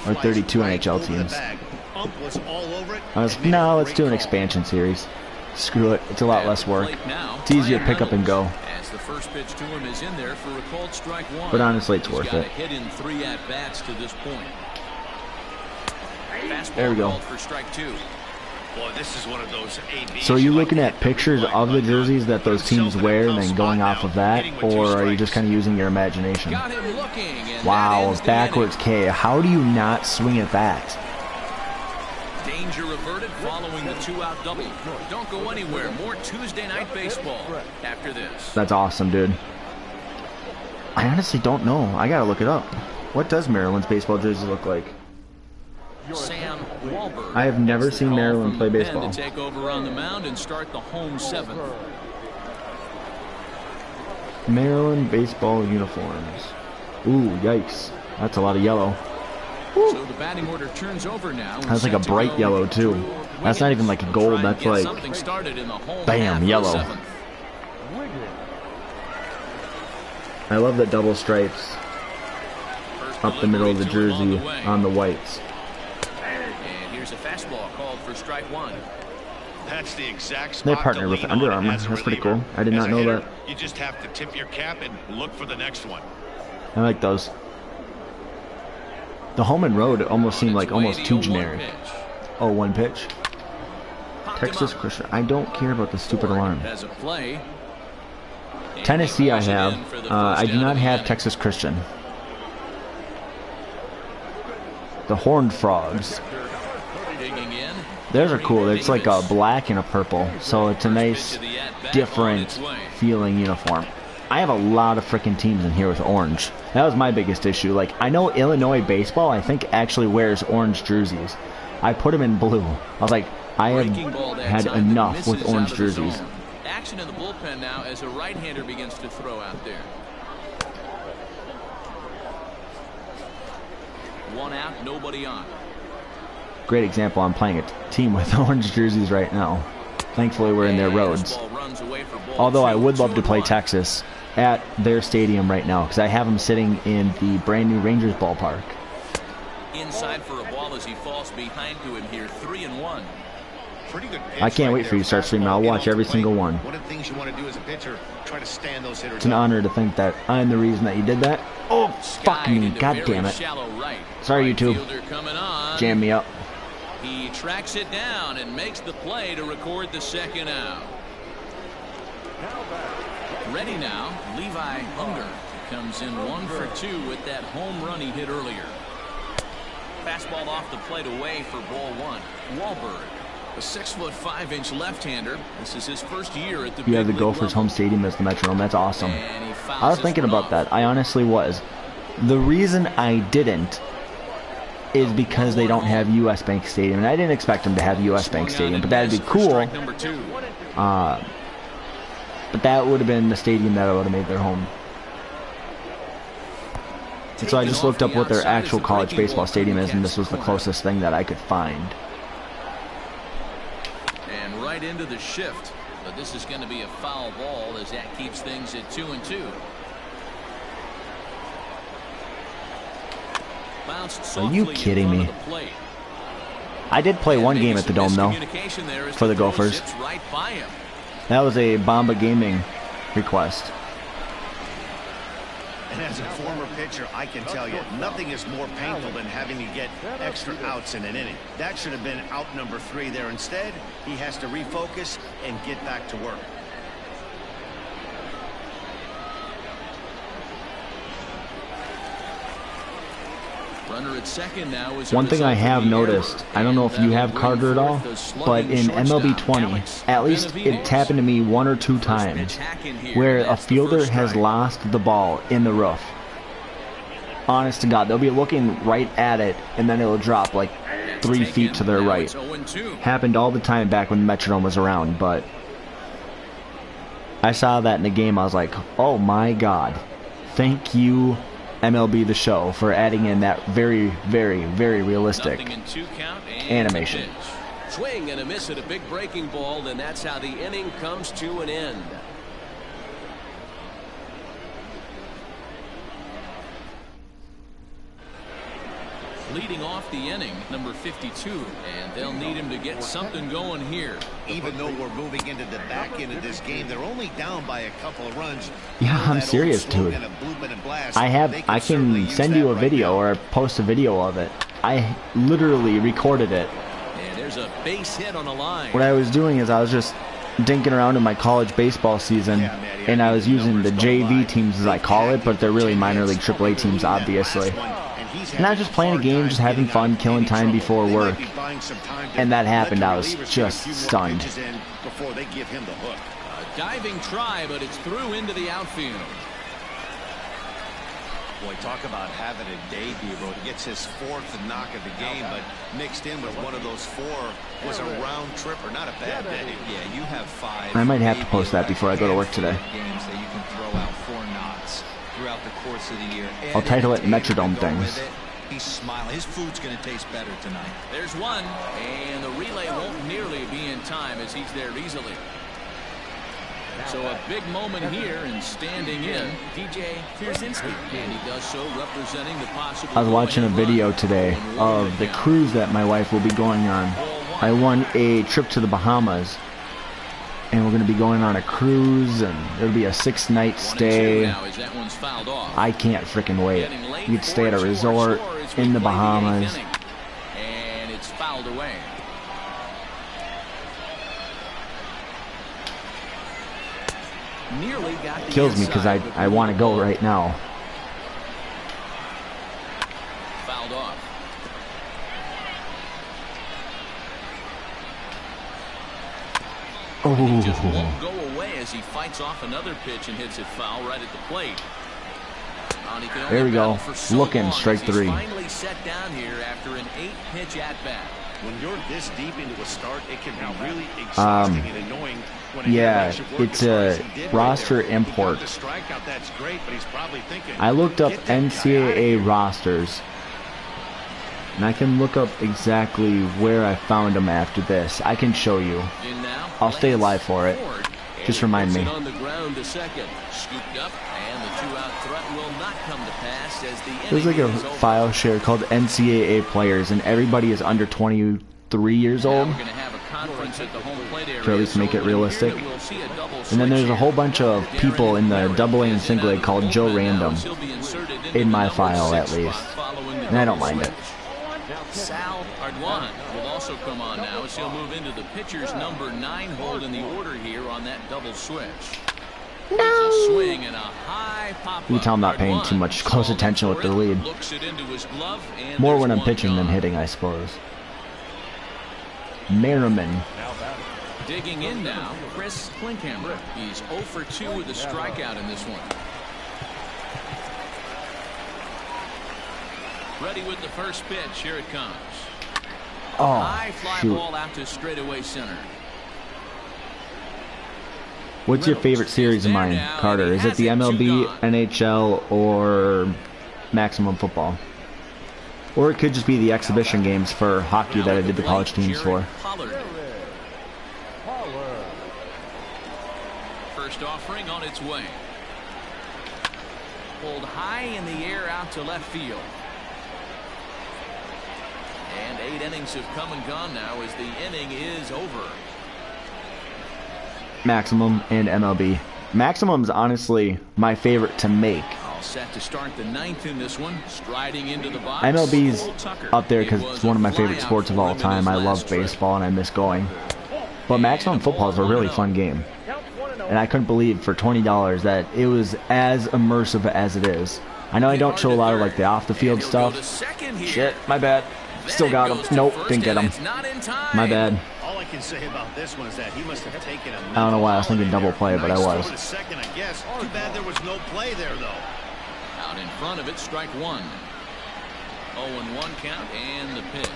Or 32 NHL teams. I was like, no, let's do an expansion series. Screw it. It's a lot less work. It's easier to pick up and go. But honestly, it's worth it. There we go. Boy, this is one of those so are you looking at pictures of the jerseys that those teams wear and then going off of that, or are you just kind of using your imagination? Wow, backwards K. How do you not swing at that? Danger averted following the 2-out double. Don't go anywhere. More Tuesday Night Baseball after this. That's awesome, dude. I honestly don't know. I gotta look it up. What does Maryland's baseball jersey look like? Sam Wahlberg. I have never seen Maryland play baseball. To take over on the mound and start the home 7th. Maryland baseball uniforms. Ooh, yikes. That's a lot of yellow. Woo. So the batting order turns over now. That's like a bright yellow too. That's not even like a gold. That's like, bam, yellow. I love the double stripes up the middle of the jersey on the whites. Here's a fastball called for strike 1. That's the exact spot. They partnered with Under Armour. That's pretty cool. I did not know that. You just have to tip your cap and look for the next one. I like those. The home and road almost seem like almost too generic. Oh, one pitch. Texas Christian. I don't care about the stupid alarm. Tennessee I have. I do not have Texas Christian. The Horned Frogs. Theirs are cool. It's like a black and a purple. So it's a nice, different feeling uniform. I have a lot of freaking teams in here with orange. That was my biggest issue. Like, I know Illinois baseball, I think, actually wears orange jerseys. I put them in blue. I was like, I have had enough with orange jerseys. Action in the bullpen now as a right-hander begins to throw out there. One out, nobody on. Great example. I'm playing a team with orange jerseys right now. Thankfully, we're in their roads. Although I would love to play Texas at their stadium right now because I have them sitting in the brand new Rangers ballpark. Inside for a ball as he falls behind to him here. 3-1. Pretty good pitch. I can't wait for you to start streaming. I'll watch every single one. One of the things you want to do as a pitcher, try to stand those hitters. It's an honor to think that I'm the reason that you did that. Oh, fuck me. God damn it. Sorry, YouTube. Jam me up. He tracks it down and makes the play to record the second out. Ready now, Levi Hunger comes in 1 for 2 with that home run he hit earlier. Fastball off the plate away for ball one. Wahlberg, a 6'5" left-hander. This is his first year at the You have the Gophers home stadium as the Metrodome. That's awesome. I was thinking about that. I honestly was. The reason I didn't is because they don't have U.S. Bank Stadium, and I didn't expect them to have U.S. Bank Stadium, but that'd be cool. But that would have been the stadium that would have made their home. And so I just looked up what their actual college baseball stadium is, and this was the closest thing that I could find. And right into the shift, but this is going to be a foul ball as that keeps things at 2-2. Are you kidding me? I did play one game at the Dome, though, for the Gophers. That was a Bomba Gaming request. And as a former pitcher, I can tell you, nothing is more painful than having to get extra outs in an inning. That should have been out number 3 there. Instead, he has to refocus and get back to work. Runner at second now is one thing I have noticed, I don't know if you have Carter at all, but in MLB20, at least it's happened to me 1 or 2 times where a fielder has lost the ball in the roof. Honest to God, they'll be looking right at it, and then it'll drop like 3 feet to their right. Happened all the time back when the Metrodome was around, but I saw that in the game. I was like, oh my God, thank you, MLB The Show, for adding in that very, very, very realistic animation. Swing and a miss at a big breaking ball, and that's how the inning comes to an end. Leading off the inning, number 52, and they'll need him to get something going here. Even though we're moving into the back end of this game, they're only down by a couple of runs. Yeah, I'm serious, dude. I can send you a video or post a video of it. I literally recorded it. And there's a base hit on the line. What I was doing is I was just dinking around in my college baseball season, and I was using the JV teams as I call it, but they're really minor league AAA teams, obviously. And I was just playing a game, just having fun, killing time before work. And that happened. I was just stunned. A diving try, but it's through into the outfield. Boy, talk about having a day, Debo. He gets his 4th knock of the game, but mixed in with one of those 4 was a round tripper. Not a bad day. Yeah, you have 5. I might have to post that before I go to work today. Games that you can throw out 4 knocks throughout the course of the year. I'll title it Metrodome Things. He's smiling. His food's going to taste better tonight. There's one, and the relay won't nearly be in time as he's there easily. So a big moment here, and standing in, DJ Pierzynski, and he does so representing the possible. I was watching a video today of the cruise that my wife will be going on. I won a trip to the Bahamas, And we're going to be going on a cruise, and it'll be a 6-night stay. I can't freaking wait. You could stay at a resort in the Bahamas. And it's fouled away. Nearly got the Kills me because I want to go right now. Fouled off. Oh. He just won't go away as he fights off another pitch and hits it foul right at the plate. There we go. Looking strike 3. Finally set down here after an 8-pitch at bat. When you're this deep into a start, it can be really exhausting and annoying. Yeah, it's a roster import. I looked up NCAA rosters, and I can look up exactly where I found them after this. I can show you. I'll stay alive for it. Just remind me. There's like a file share called NCAA players, and everybody is under 23 years old. To at least make it realistic. And then there's a whole bunch of people in the AA and single A called Joe Random. In my file, at least. And I don't mind it. Sal Arduan will also come on now as he'll move into the pitcher's number 9 hold in the order here on that double switch. No. Swing and a high pop. You can tell I'm not paying too much close attention with the lead. More when I'm pitching than hitting, I suppose. Merriman. Digging in now, Chris Klinkhammer. He's 0 for 2 with a strikeout in this one. Ready with the first pitch. Here it comes. Oh, high fly shoot. ball out to straightaway center. What's your favorite series of mine, Carter? Is it the MLB, NHL, or Maximum Football? Or it could just be the exhibition games for hockey that I did the college teams for. First offering on its way. Pulled high in the air out to left field. And 8 innings have come and gone now as the inning is over. Maximum and MLB. Maximum's honestly my favorite to make. All set to start the 9th in this one. Striding into the box. MLB's up there because it's one of my favorite sports of all time. I love baseball and I miss going. But Maximum Football is a really fun game. And I couldn't believe for $20 that it was as immersive as it is. I know I don't show a lot of like the off the field stuff. Shit, my bad. Still got him. Nope, didn't get him. My bad. All I can say about this one is that he must have taken a I don't know why I was thinking double play, but I was. Second, I guess. Too bad there was no play there, though. Out in front of it, strike 1. 0-1 count and the pitch.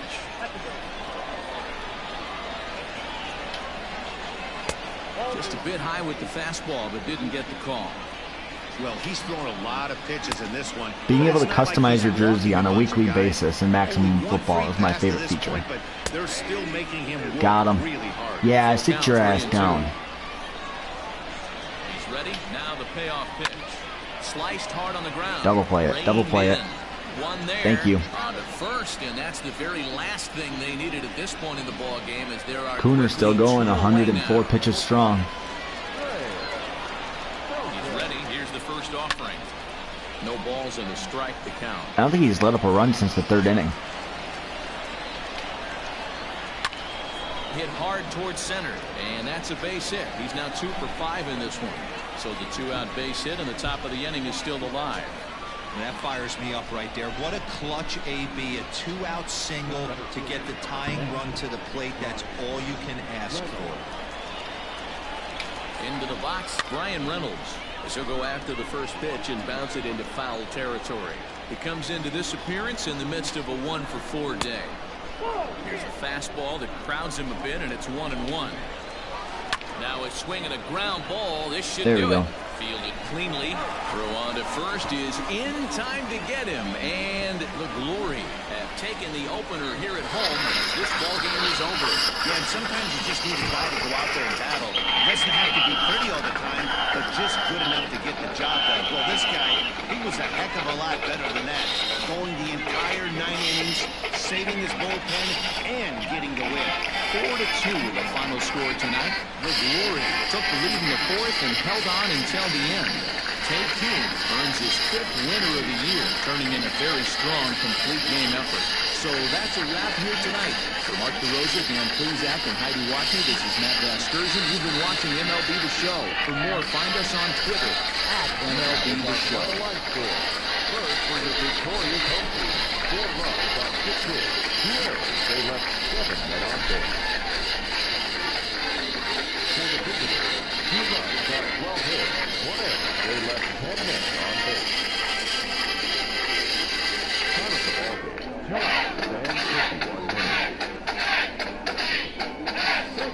Just a bit high with the fastball, but didn't get the call. Well, he's thrown a lot of pitches in this one. Being able to customize your jersey on a weekly basis in Maximum Football is my favorite feature. Got him. Yeah, sit your ass down. He's ready. Now the payoff pitch. Sliced hard on the ground. Double play it. Double play it. One there. Thank you. On to first, and that's the very last thing they needed at this point in the ball game, as there are Cooner's still going 104 pitches strong. He's ready. Here's the first offering. No balls and a strike to count. I don't think he's let up a run since the 3rd inning. Hit hard towards center, and that's a base hit. He's now 2 for 5 in this one. So the 2-out base hit, and the top of the inning is still alive. And that fires me up right there. What a clutch AB, a 2-out single to get the tying run to the plate. That's all you can ask for. Into the box, Brian Reynolds. As he'll go after the first pitch and bounce it into foul territory. He comes into this appearance in the midst of a 1 for 4 day. Here's a fastball that crowds him a bit, and it's 1-1. Now a swing and a ground ball. This should do it. Fielded cleanly. Throw on to first is in time to get him. And the Glory have taken the opener here at home. This ball game is over. Yeah, and sometimes you just need a guy to go out there and battle. It doesn't have to be pretty all the time, but just good enough to get the job done. Well, this guy, he was a heck of a lot better than that. Going the entire 9 innings, saving his bullpen, and getting the win. 4-2 the final score tonight. The Glory took the lead in the fourth and held on until the end. Tate Kuhn earns his 5th winner of the year, turning in a very strong complete game effort. So that's a wrap here tonight. For Mark DeRosa, Dan Plezak, and Heidi Watney, this is Matt Vasgersian. You've been watching MLB The Show. For more, find us on Twitter @MLB The Show. First for the victorious Hokies, 4 runs on 6 hits. Here, they left 7 men on base. For the visitors, 2 runs on 12 hits. 1 error. They left 10 men on base. Count of the ball game, 2 outs and 51 innings. 6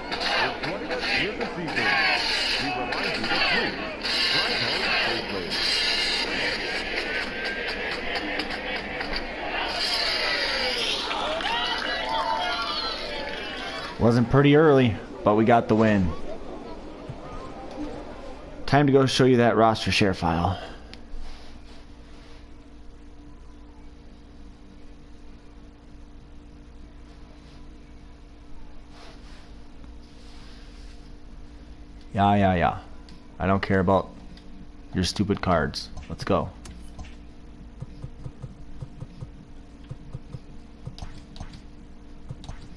for 20th here this evening. We remind you to please drive home safely. Wasn't pretty early, but we got the win. Time to go show you that roster share file. Yeah. I don't care about your stupid cards. Let's go.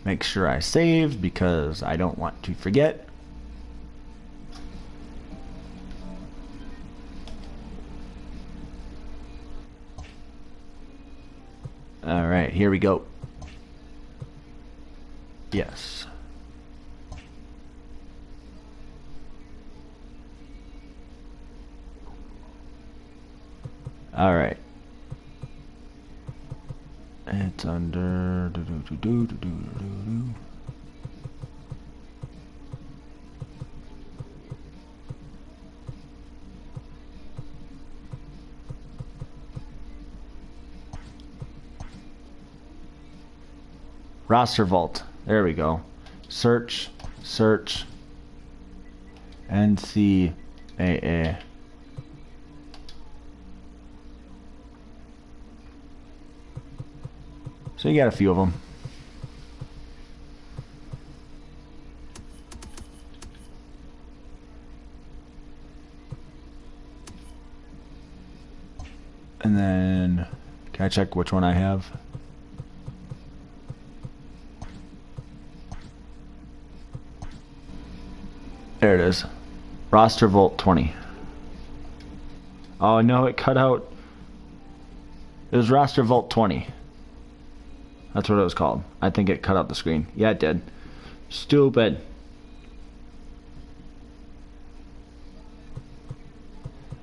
Make sure I save because I don't want to forget. All right, here we go. Yes. All right. It's under roster vault. There we go. Search NCAA. So you got a few of them. And then, can I check which one I have? There it is. Roster Vault 20. Oh no, it cut out. It was Roster Vault 20. That's what it was called. I think it cut out the screen. Yeah, it did. Stupid.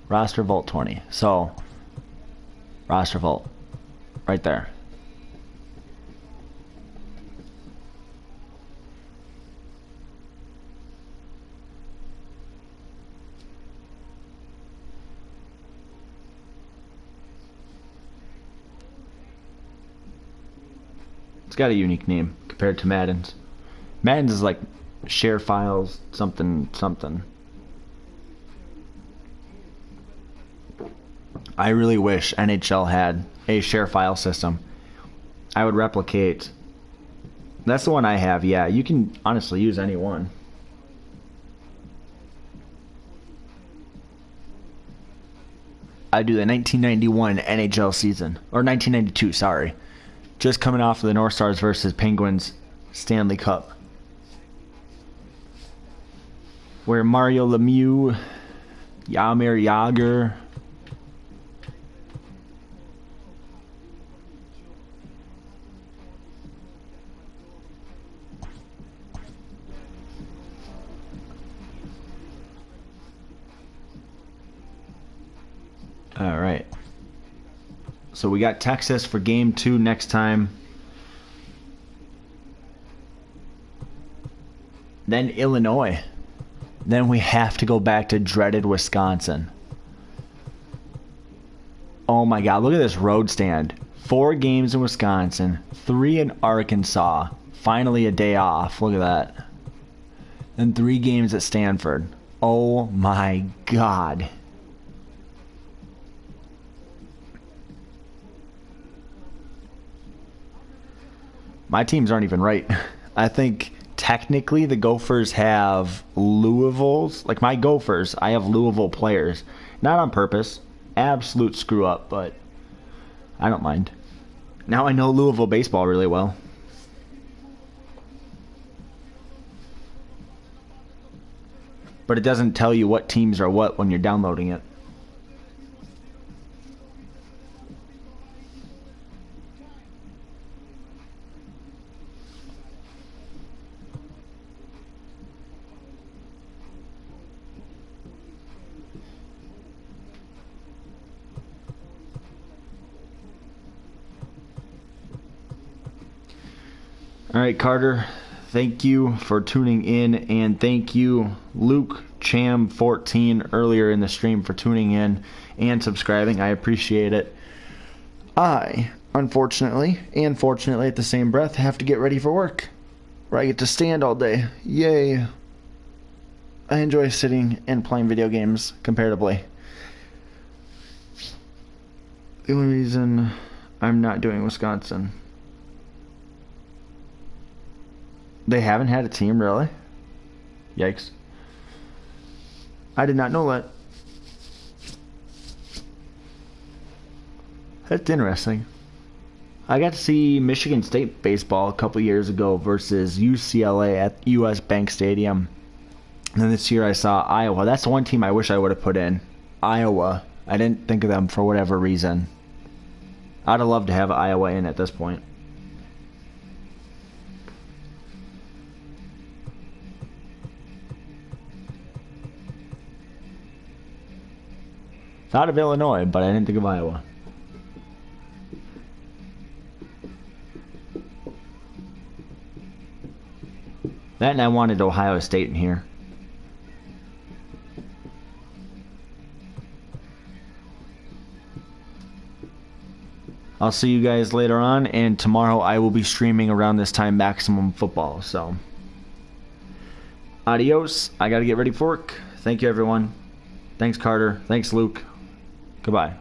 Roster Vault 20. So, Roster Vault. Right there. It's got a unique name compared to Madden's. Madden's is like share files, something. I really wish NHL had a share file system. I would replicate. That's the one I have, yeah. You can honestly use any one. I do the 1991 NHL season. Or 1992, sorry. Just coming off of the North Stars versus Penguins Stanley Cup. Where Mario Lemieux, Jaromir Jagr, all right. So we got Texas for game 2 next time. Then Illinois. Then we have to go back to dreaded Wisconsin. Oh my God, look at this road stand. 4 games in Wisconsin, 3 in Arkansas. Finally a day off, look at that. Then 3 games at Stanford. Oh my God. My teams aren't even right. I think technically the Gophers have Louisville's, like my Gophers, I have Louisville players. Not on purpose. Absolute screw up, but I don't mind. Now I know Louisville baseball really well. But it doesn't tell you what teams are what when you're downloading it. All right, Carter, thank you for tuning in, and thank you, Luke Cham14, earlier in the stream for tuning in and subscribing. I appreciate it. I, unfortunately, and fortunately at the same breath, have to get ready for work, where I get to stand all day. Yay. I enjoy sitting and playing video games comparatively. The only reason I'm not doing Wisconsin. They haven't had a team, really? Yikes. I did not know that. That's interesting. I got to see Michigan State baseball a couple years ago versus UCLA at US Bank Stadium. And then this year I saw Iowa. That's the one team I wish I would have put in. Iowa. I didn't think of them for whatever reason. I'd have loved to have Iowa in at this point. Thought of Illinois, but I didn't think of Iowa. That and I wanted Ohio State in here. I'll see you guys later on, and tomorrow I will be streaming around this time Maximum Football, so. Adios. I gotta get ready for work. Thank you, everyone. Thanks, Carter. Thanks, Luke. Goodbye.